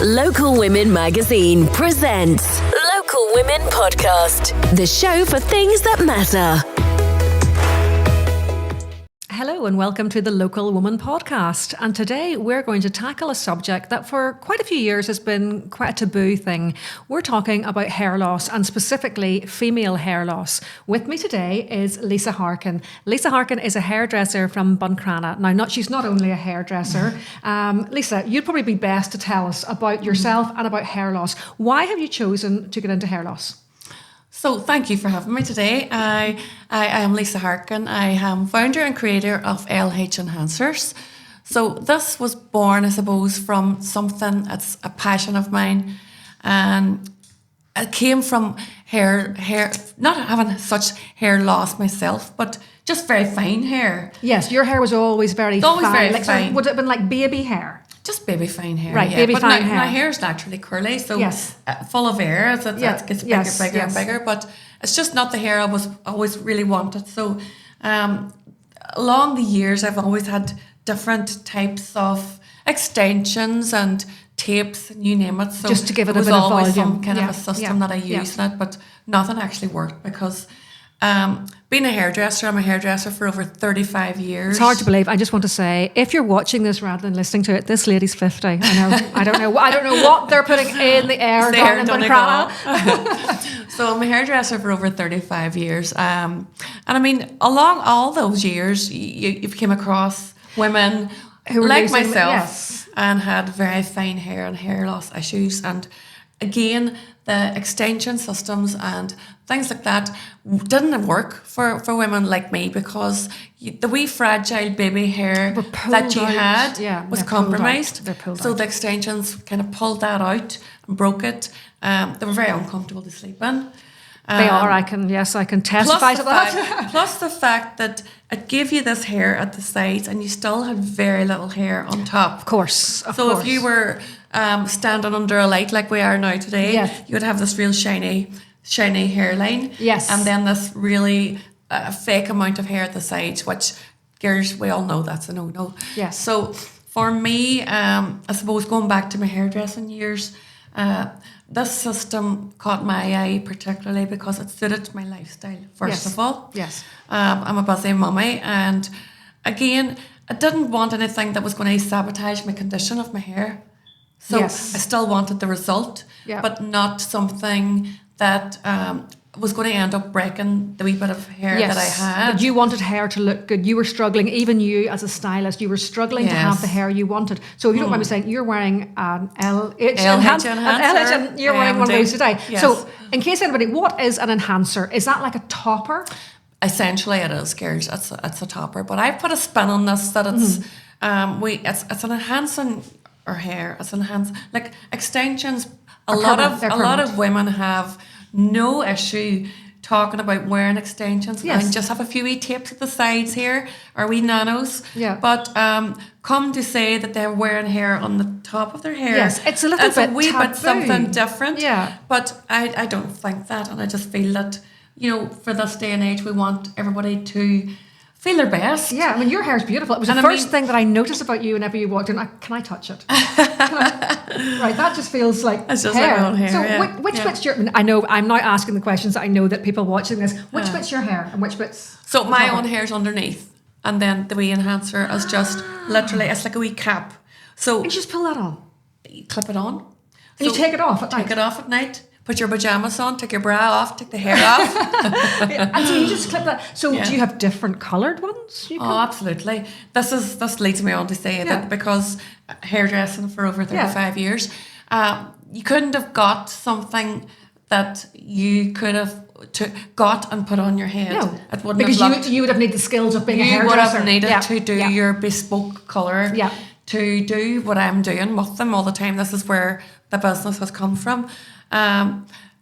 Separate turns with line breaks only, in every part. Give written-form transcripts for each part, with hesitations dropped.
Local Women Magazine presents Local Women Podcast, the show for things that matter.
Hello and welcome to the Local Woman Podcast. And today we're going to tackle a subject that for quite a few years has been quite a taboo thing. We're talking about hair loss and specifically female hair loss. With me today is Lisa Harkin. Lisa Harkin is a hairdresser from Buncrana. Now, she's not only a hairdresser. Lisa, you'd probably be best to tell us about yourself and about hair loss. Why have you chosen to get into hair loss?
So thank you for having me today. I am Lisa Harkin. I am founder and creator of LH Enhancers. So this was born, I suppose, from something that's a passion of mine. And it came from hair, not having such hair loss myself, but just very fine hair.
Yes, your hair was always very fine.
Very
fine.
fine.
Would it have been like baby hair?
Just baby fine hair,
right?
Yeah.
Baby
but
fine
my,
hair.
My hair is naturally curly, so
yes.
Full of air as it gets bigger and bigger. But it's just not the hair I was always really wanted. So along the years, I've always had different types of extensions and tapes, and you name it. So
just to give it a bit
of volume.
It was always
some kind of a system that I used in it, but nothing actually worked because. Being a hairdresser, I'm a hairdresser for over 35 years.
It's hard to believe. I just want to say, if you're watching this rather than listening to it, this lady's 50. I know. I don't know what they're putting in the air down in Buncrana.
So I'm a hairdresser for over 35 years. And I mean, along all those years, you came across women who were like myself and had very fine hair and hair loss issues. And again, the extension systems and things like that didn't work for women like me because the wee fragile baby hair that you had was compromised. So the extensions kind of pulled that out and broke it. They were very uncomfortable to sleep in.
They are. I can testify to that.
Plus the fact that it gave you this hair at the sides and you still had very little hair on top.
Of course.
So if you were standing under a light like we are now today, you would have this real shiny hairline.
Yes.
And then this really fake amount of hair at the sides, which girls, we all know that's a no-no.
Yes.
So for me, I suppose going back to my hairdressing years, this system caught my eye particularly because it suited my lifestyle, first of all.
Yes.
I'm a busy mummy, and again, I didn't want anything that was going to sabotage my condition of my hair. So I still wanted the result, but not something that was going to end up breaking the wee bit of hair that I had.
But you wanted hair to look good. You were struggling, even you as a stylist, you were struggling to have the hair you wanted. So if you don't mind me saying, you're wearing an LH enhancer. You're wearing one of those today.
Yes.
So in case anybody, what is an enhancer? Is that like a topper?
Essentially it is, girls. It's a topper. But I put a spin on this that it's it's an enhancing our hair. It's enhanced like extensions. A lot of women have no issue talking about wearing extensions and just have a few wee tapes at the sides here or wee nanos.
Yeah.
But come to say that they're wearing hair on the top of their hair.
Yes, it's a little bit
a wee
taboo.
bit something different.
Yeah.
But I don't think that, and I just feel that, you know, for this day and age we want everybody to feel their best.
Yeah, I mean, your hair's beautiful. It was the first thing that I noticed about you whenever you walked in. Can I touch it? Right, that just feels like
it's just
hair.
Like old hair.
So which bit's your... I know, I'm now asking the questions that I know that people watching this. Which bit's your hair and which bit's...
So my own hair's underneath, and then the wee enhancer is just literally, it's like a wee cap. So...
And you just pull that on?
You clip it on.
And you take it off at night?
Take it off at night. Put your pajamas on, take your bra off, take the hair off.
And so you just clip that. So do you have different coloured ones?
Absolutely. This leads me on to say that because hairdressing for over 35 years, you couldn't have got something that you could have got and put on your head.
No,
it wouldn't
because
have
you would have needed the skills of being a hairdresser.
You would have needed to do your bespoke colour.
Yeah.
To do what I'm doing with them all the time. This is where the business has come from.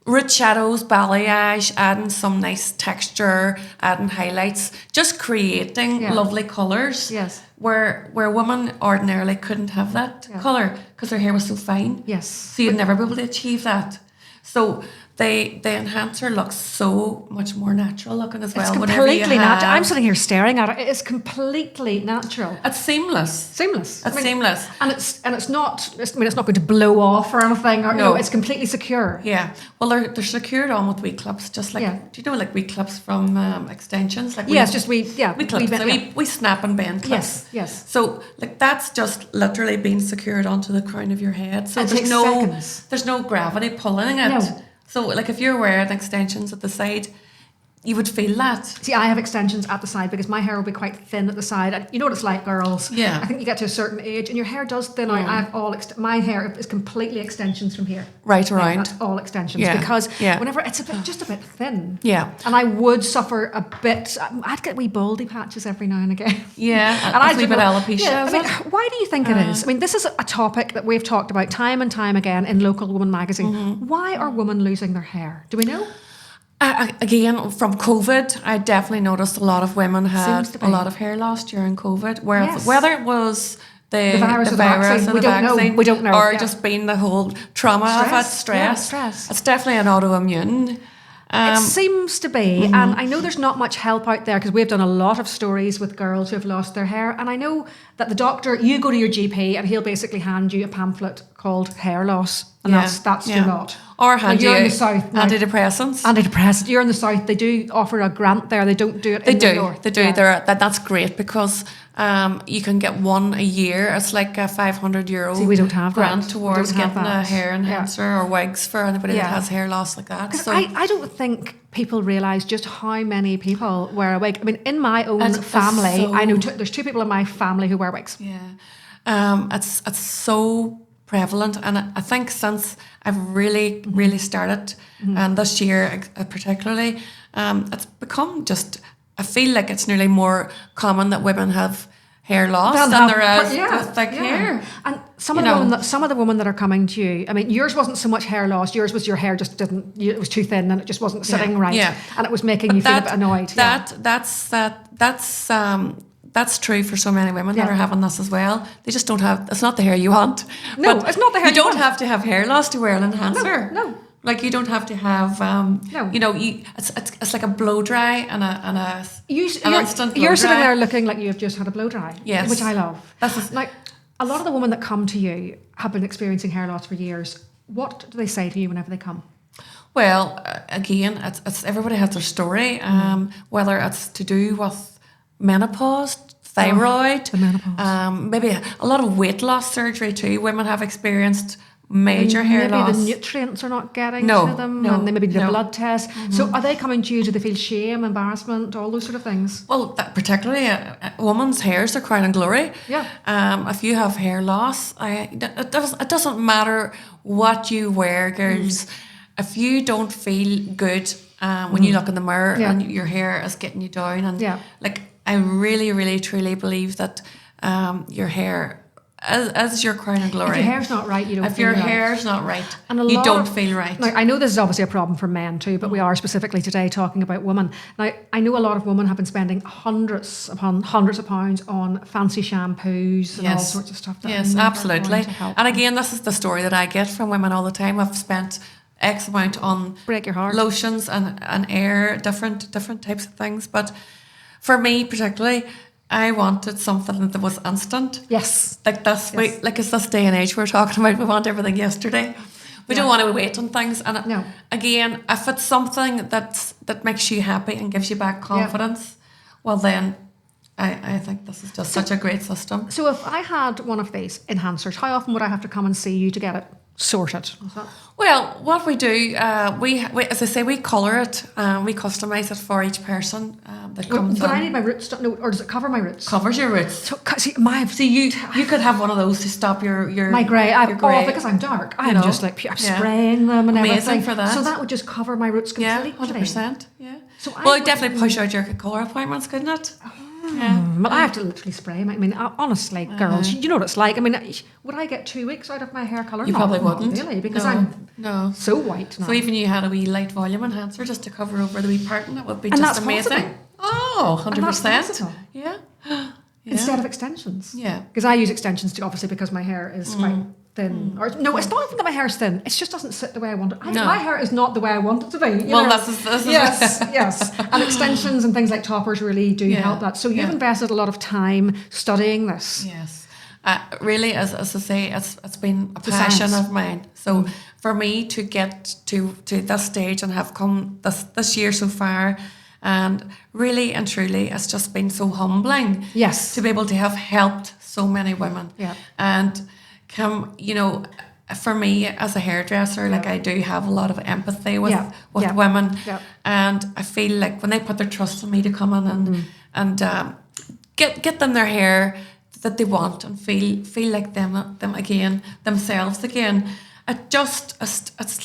Root shadows, balayage, adding some nice texture, adding highlights, just creating lovely colours.
Yes.
Where women ordinarily couldn't have that colour because their hair was so fine.
Yes.
So you'd never be able to achieve that. So the enhancer looks so much more natural looking as well.
It's completely natural. I'm sitting here staring at it. It is completely natural.
It's seamless.
Seamless.
It's seamless.
And it's not. It's not going to blow off or anything. Or, no, it's completely secure.
Yeah. Well, they're secured on with wee clips, just like do you know, like wee clips from extensions? Like
it's just wee
clips. We snap and bend clips.
Yes.
So like that's just literally being secured onto the crown of your head. So there's no gravity pulling it.
No.
So, like, if you're wearing extensions at the side, you would feel that.
See, I have extensions at the side because my hair will be quite thin at the side. And you know what it's like, girls.
Yeah.
I think you get to a certain age and your hair does thin out. I have my hair is completely extensions from here.
Right around.
That's all extensions because whenever it's just a bit thin.
Yeah.
And I would suffer a bit. I'd get wee baldy patches every now and again.
Yeah. And I'd be a bit alopecia.
Yeah, I mean, why do you think it is? I mean, this is a topic that we've talked about time and time again in Local Woman magazine. Mm-hmm. Why are women losing their hair? Do we know?
Again, from COVID, I definitely noticed a lot of women had a lot of hair loss during COVID. Whether it was the virus or the vaccine,
we don't know,
or just being the whole trauma of it, stress. It's definitely an autoimmune.
It seems to be, and I know there's not much help out there because we've done a lot of stories with girls who have lost their hair, and I know that the doctor, you go to your GP and he'll basically hand you a pamphlet called hair loss, and that's your lot.
Or hand you
in the south
antidepressants.
You're in the south. They do offer a grant there. They don't do it in the north.
They do. Yeah. That's great because you can get one a year. It's like a €500
See, we don't have
grant
that.
towards getting a hair enhancer or wigs for anybody that has hair loss like that. So
I don't think people realise just how many people wear a wig. I mean, in my own family, I know there's 2 people in my family who wear wigs.
Yeah, it's so prevalent, and I think since I've really started, and this year particularly, it's become just. I feel like it's nearly more common that women have hair loss than there is thick hair.
And some of the women that are coming to you, I mean, yours wasn't so much hair loss. Yours was your hair just didn't. It was too thin and it just wasn't sitting right, and it was making you feel a bit annoyed.
That's true for so many women that are having this as well. They just don't have. It's not the hair you want.
No, it's not the hair
you don't have to have hair loss to wear an enhancer.
No.
Like you don't have to have. It's like a blow dry and an instant.
You're sitting there looking like you've just had a blow dry.
Yes,
which I love. Like a lot of the women that come to you have been experiencing hair loss for years. What do they say to you whenever they come?
Well, again, it's everybody has their story. Whether it's to do with menopause, thyroid,
the menopause.
Maybe a lot of weight loss surgery too. Women have experienced major hair loss.
Maybe the nutrients are not getting to them, and they maybe need a blood test. So are they coming to you? Do they feel shame, embarrassment, all those sort of things?
Well, particularly a woman's hair is their crown and glory.
Yeah.
If you have hair loss, it doesn't matter what you wear, girls. If you don't feel good when you look in the mirror and your hair is getting you down, and like I really, really, truly believe that your hair is your crown and glory.
If your hair's not right, you don't.
If
feel
your
right.
hair's not right, you don't feel right.
Now, I know this is obviously a problem for men too, but we are specifically today talking about women. Now, I know a lot of women have been spending hundreds upon hundreds of pounds on fancy shampoos and all sorts of stuff.
Yes, absolutely. And again, this is the story that I get from women all the time. I've spent X amount on
break your heart
lotions and air, different types of things, but for me particularly, I wanted something that was instant.
Yes.
Like this, like it's this day and age we're talking about. We want everything yesterday. We don't want to wait on things. And again, if it's something that makes you happy and gives you back confidence, well then, I think this is just such a great system.
So if I had one of these enhancers, how often would I have to come and see you to get it sorted?
Well, what we do, we as I say, we colour it, we customise it for each person that comes in.
But I need my roots done, or does it cover my roots?
Covers your roots.
So, you
could have one of those to stop your
my grey. Because I'm dark. I'm just like I'm spraying them and
amazing
everything.
For that.
So that would just cover my roots completely.
100%. Yeah.
So
it'd definitely push out your colour appointments, couldn't it?
Well, I have to literally spray them. I mean, honestly, girls, you know what it's like. I mean, would I get 2 weeks out of my hair colour?
You probably wouldn't.
Really, because I'm so white now.
So even you had a wee light volume enhancer just to cover over the wee parting, it would be just amazing.
Possible.
Oh, 100%.
Yeah. Instead of extensions.
Yeah.
Because I use extensions too, obviously, because my hair is quite thin. Or no, it's not even that my hair's thin. It just doesn't sit the way I want it. My hair is not the way I want it to be.
This is
yes. And extensions and things like toppers really do help that. So you've invested a lot of time studying this.
Yes. Really, as I say, it's been a passion of mine. So for me to get to this stage and have come this year so far, and really and truly, it's just been so humbling.
Yes.
To be able to have helped so many women.
Yeah.
And for me as a hairdresser, like I do have a lot of empathy with women, and I feel like when they put their trust in me to come in and get them their hair that they want and feel like them again, themselves again, it's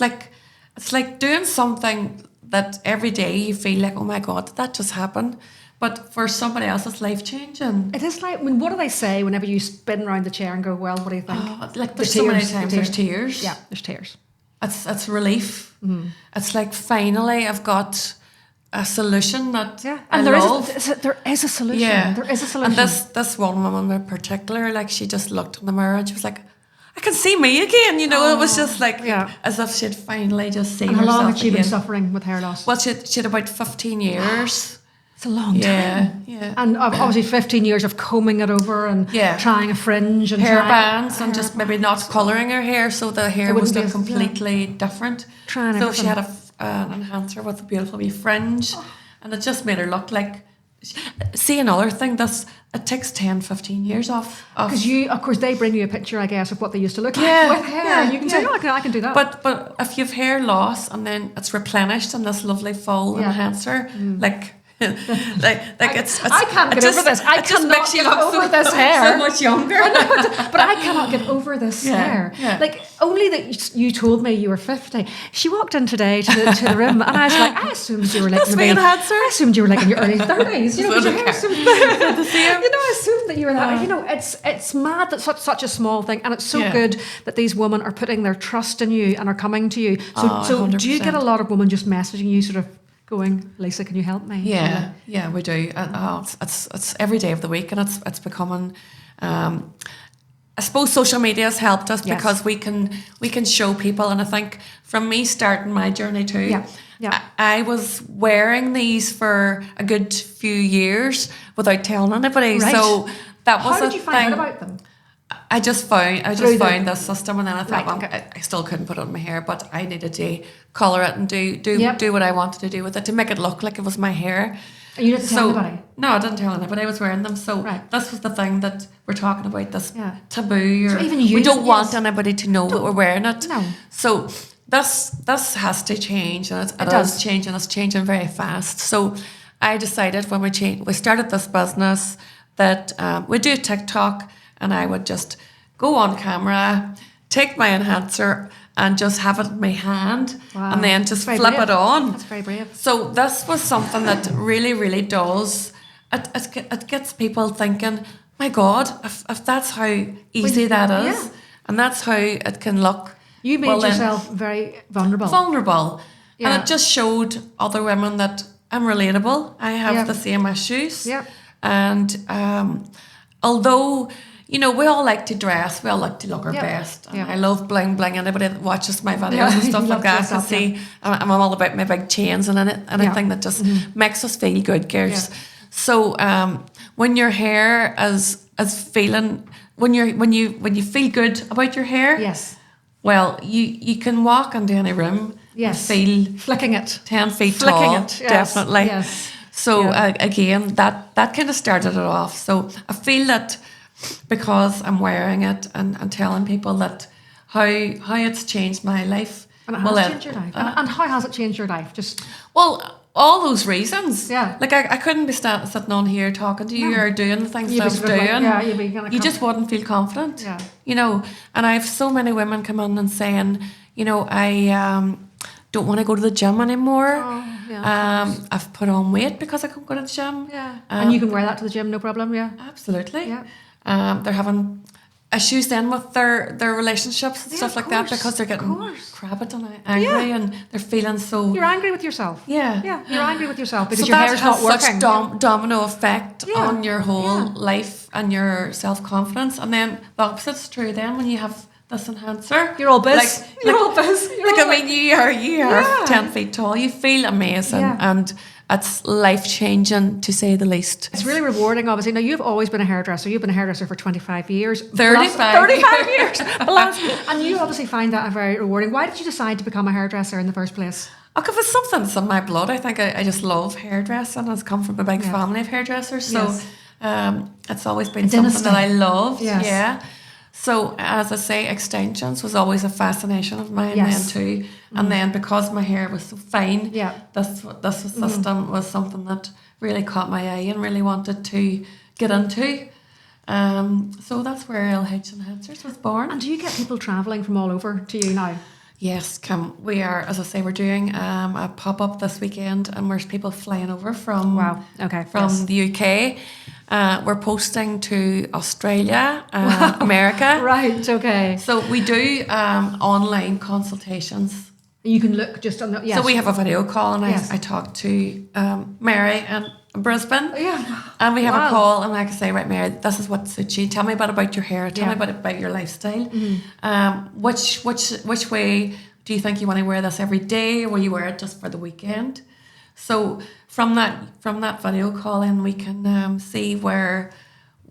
like doing something that every day you feel like, oh my God, did that just happen? But for somebody else, it's life-changing.
It is like, what do they say whenever you spin around the chair and go, well, what do you think?
There's so many times there's tears.
Yeah, there's tears.
It's relief. It's like, finally, I've got a solution that I love.
There is a solution.
Yeah.
There is a solution.
And this one woman in particular, like, she just looked in the mirror and she was like, I can see me again, It was just like as if she'd finally just seen herself.
And how long had she been
again.
Suffering with hair loss?
Well, she'd about 15 years.
It's a long time.
Yeah.
And obviously 15 years of combing it over and trying a fringe and
hair bands and just maybe not colouring her hair so the hair was look completely different. So she had an enhancer with a beautiful wee fringe and it just made her look like. See, another thing, it takes 10, 15 years off.
Because of course, they bring you a picture, I guess, of what they used to look like with hair. Yeah, you can say, I can do that.
But if you've hair loss and then it's replenished in this lovely full enhancer, like it's
I can't get over this. I cannot get over this hair.
So much younger.
But I cannot get over this hair.
Yeah.
Like, only that you told me you were 50. She walked in today to the room and I was like, I assumed you were like I assumed you were like in your early 30s. Your hair assumed the same. I assumed that you were that. It's mad that such a small thing, and it's so good that these women are putting their trust in you and are coming to you. So do you get a lot of women just messaging you, sort of going, Lisa, can you help me?
Yeah, we do. It's every day of the week, and it's becoming. I suppose social media has helped us because we can show people, and I think from me starting my journey too. I was wearing these for a good few years without telling anybody. Right. So that was
How did you find out about them?
I just found this system, and then I thought, I still couldn't put it on my hair, but I needed to colour it and do what I wanted to do with it to make it look like it was my hair.
And you didn't tell anybody?
No, I didn't tell anybody. I was wearing them. So this was the thing that we're talking about, this taboo.
So even
we don't want anybody to know that we're wearing it.
No.
So this has to change, and it does change, and it's changing very fast. So I decided when we started this business that we'd do TikTok, and I would just go on camera, take my enhancer, and just have it in my hand, and then just flip it on.
That's very brave.
So this was something that really, really does. It gets people thinking, my God, if that's how easy that is, and that's how it can look.
You made yourself very vulnerable. Yeah.
And it just showed other women that I'm relatable. I have the same issues.
Yeah.
And although, we all like to dress, we all like to look our best. And I love bling bling. Anybody that watches my videos and stuff like that can see I'm all about my big chains and anything that just makes us feel good, girls. Yeah. So when your hair is feeling, when you feel good about your hair, well, you can walk into any room and feel
flicking it
10 feet tall, definitely. Yes. So again, that kind of started it off. So I feel that because I'm wearing it and telling people that how it's changed my life.
And it has changed your life. And how has it changed your life?
All those reasons.
Yeah.
Like I couldn't be sitting on here talking to you or doing the things that I'm doing. You just wouldn't feel confident.
Yeah.
And I have so many women come in and saying, I don't want to go to the gym anymore.
Oh, yeah,
I've put on weight because I can't go to the gym.
Yeah. And you can wear that to the gym, no problem, yeah.
Absolutely.
Yeah.
They're having issues then with their relationships and stuff like that because they're getting crabbed and angry and they're feeling so...
You're angry with yourself.
Yeah.
Yeah, you're angry with yourself because your hair's not working.
So that has such domino effect on your whole life and your self-confidence. And then the opposite's true then when you have this enhancer.
You're all biz. You're all biz.
You are 10 feet tall. You feel amazing, and it's life changing to say the least.
It's really rewarding, obviously. Now, you've always been a hairdresser. You've been a hairdresser for 25 years.
35
years. And you obviously find that very rewarding. Why did you decide to become a hairdresser in the first place?
Okay, it's something that's in my blood. I think I just love hairdressing. It's come from a big family of hairdressers. So it's always been something that I loved.
Yes.
Yeah. So, as I say, extensions was always a fascination of mine then too. And then because my hair was so fine, this system was something that really caught my eye and really wanted to get into. So that's where LH Enhancers was born.
And do you get people travelling from all over to you now?
Yes, Kim. We are, as I say, we're doing a pop-up this weekend, and there's people flying over from the UK. We're posting to Australia, America.
Right, okay.
So we do online consultations.
You can look just on the... Yes.
So we have a video call, and I talk to Mary in Brisbane.
Yeah.
And we have a call, and I can say, right, Mary, this is what suits you. Tell me about your hair. Tell me about your lifestyle. Mm-hmm. Which way do you think you want to wear this every day, or will you wear it just for the weekend? So from that video call in, we can see what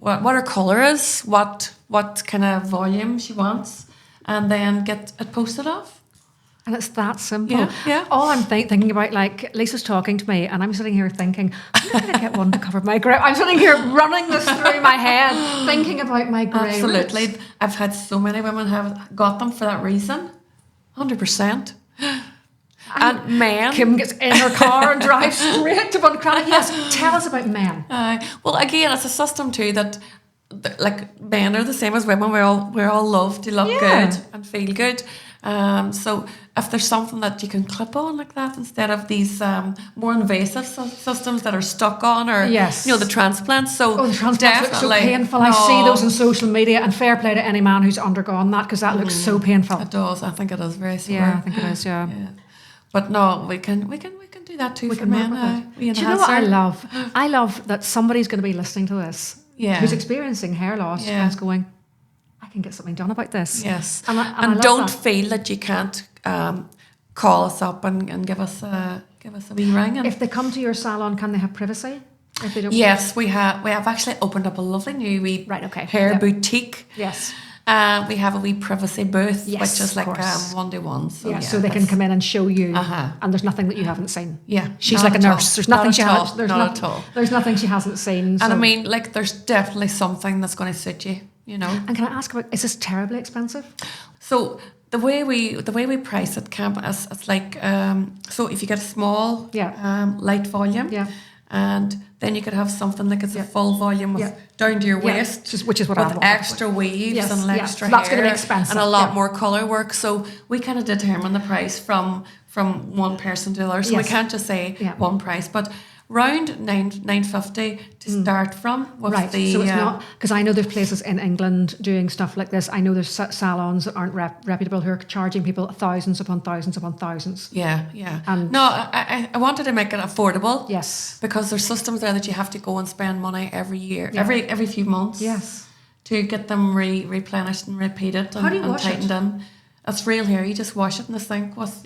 her colour is, what kind of volume she wants, and then get it posted off.
And it's that simple.
Yeah.
All I'm thinking about, like, Lisa's talking to me, and I'm sitting here thinking, I'm going to get one to cover my grey. I'm sitting here running this through my head, thinking about my grey.
Absolutely.
roots.
I've had so many women have got them for that reason. 100%. And men.
Kim gets in her car and drives straight to Buncrana. Yes, tell us about men.
Well, again, it's a system too that, like, men are the same as women. We all love to look good and feel good. So if there's something that you can clip on like that instead of these more invasive systems that are stuck on, or the transplants. So
the transplants look so painful. I see those on social media, and fair play to any man who's undergone that, because that looks so painful.
It does. I think it is very severe.
Yeah, I think it is. Yeah.
But no, we can do that too for men.
Do you know what I love? I love that somebody's going to be listening to this who's experiencing hair loss and is going, I can get something done about this.
Yes.
And
don't feel that you can't call us up and give us a wee ring. And
if they come to your salon, can they have privacy? If they don't?
Yes, we have actually opened up a lovely new wee hair boutique.
Yes.
We have a wee privacy booth, which is like 1-to-1. So,
so they can come in and show you, and there's nothing that you haven't seen.
Yeah,
she's like a nurse. There's nothing she hasn't.
Not at all.
There's nothing she hasn't seen. So.
And I mean, like, there's definitely something that's going to suit you. You know.
And can I ask about? Is this terribly expensive?
So the way we price it, Camp, is it's like so if you get a small light volume, and then you could have something like it's a full volume with down to your waist,
which is what
with extra weaves and extra hair,
that's going to be expensive,
and a lot more colour work. So we kind of determine the price from one person to the other. So we can't just say one price, but round $9.50 to start from.
So it's not, because I know there's places in England doing stuff like this. I know there's salons that aren't reputable who are charging people thousands upon thousands upon thousands.
Yeah. And no, I wanted to make it affordable.
Yes.
Because there's systems there that you have to go and spend money every year, every few months.
Yes.
To get them replenished and repeated and tightened in. It's real hair. You just wash it in the sink with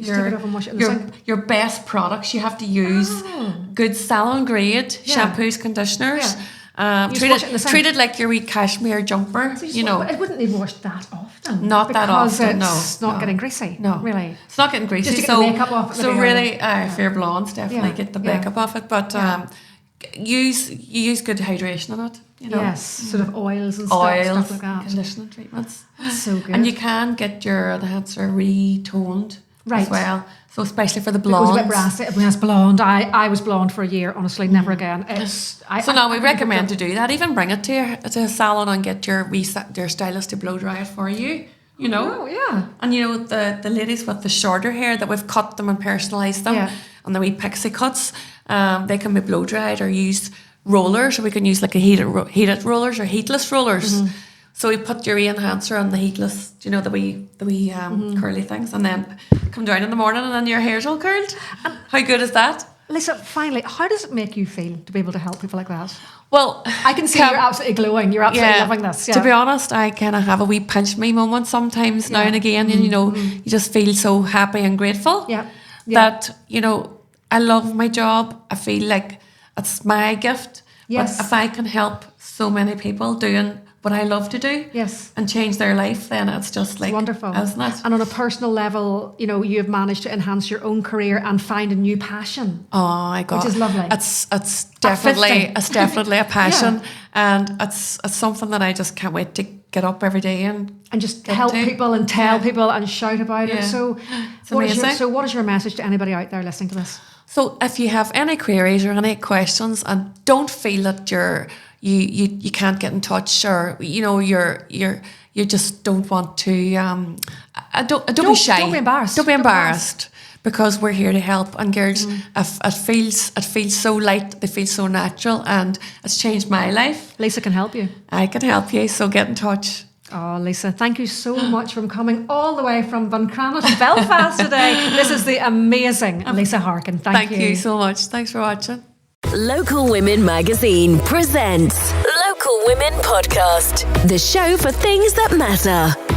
your best products. You have to use good salon grade shampoos, conditioners. Treat it like your wee cashmere jumper.
So it wouldn't need washed that often.
Not that often.
It's not getting greasy.
No,
really.
It's not getting greasy.
Just to get the makeup off.
So really, if you're blondes, definitely get the makeup off it. But use good hydration in it.
Yes, sort of oils and stuff like that.
Conditioning treatments.
That's so good.
And you can get your enhancer retoned as well. So especially for the blondes.
It was a bit brassy. When I was blonde, I was blonde for a year. Honestly, never again.
We recommend to do that. Even bring it to a salon and get your stylist to blow dry it for you. You know.
Oh yeah.
And the ladies with the shorter hair that we've cut them and personalised them, and the wee pixie cuts, they can be blow dried or used rollers, or we can use like a heated rollers or heatless rollers. So we put your enhancer on the heatless, the wee curly things, and then come down in the morning and then your hair's all curled. How good is that?
Lisa, finally, how does it make you feel to be able to help people like that?
Well,
I can see you're absolutely glowing. You're absolutely loving this. Yeah.
To be honest, I kind of have a wee pinch me moment sometimes now and again. And, you know, you just feel so happy and grateful that, you know, I love my job. I feel like it's my gift.
Yes.
But if I can help so many people doing what I love to do and change their life, then it's just like,
wonderful,
isn't it?
And on a personal level, you know, you've managed to enhance your own career and find a new passion.
Oh my God,
which is lovely.
It's definitely a passion, and it's something that I just can't wait to get up every day and
just help people and tell people and shout about it. So, what is your message to anybody out there listening to this?
So, if you have any queries or any questions, and don't feel that you can't get in touch, or you know you just don't want to don't be shy.
Don't be embarrassed.
Don't be embarrassed, because we're here to help. And girls, it feels so light. They feel so natural, and it's changed my life.
Lisa can help you.
I can help you, so get in touch.
Oh, Lisa, thank you so much for coming all the way from Buncrana to Belfast today. This is the amazing Lisa Harkin. Thank you.
Thank you so much. Thanks for watching.
Local Women Magazine presents Local Women Podcast, the show for things that matter.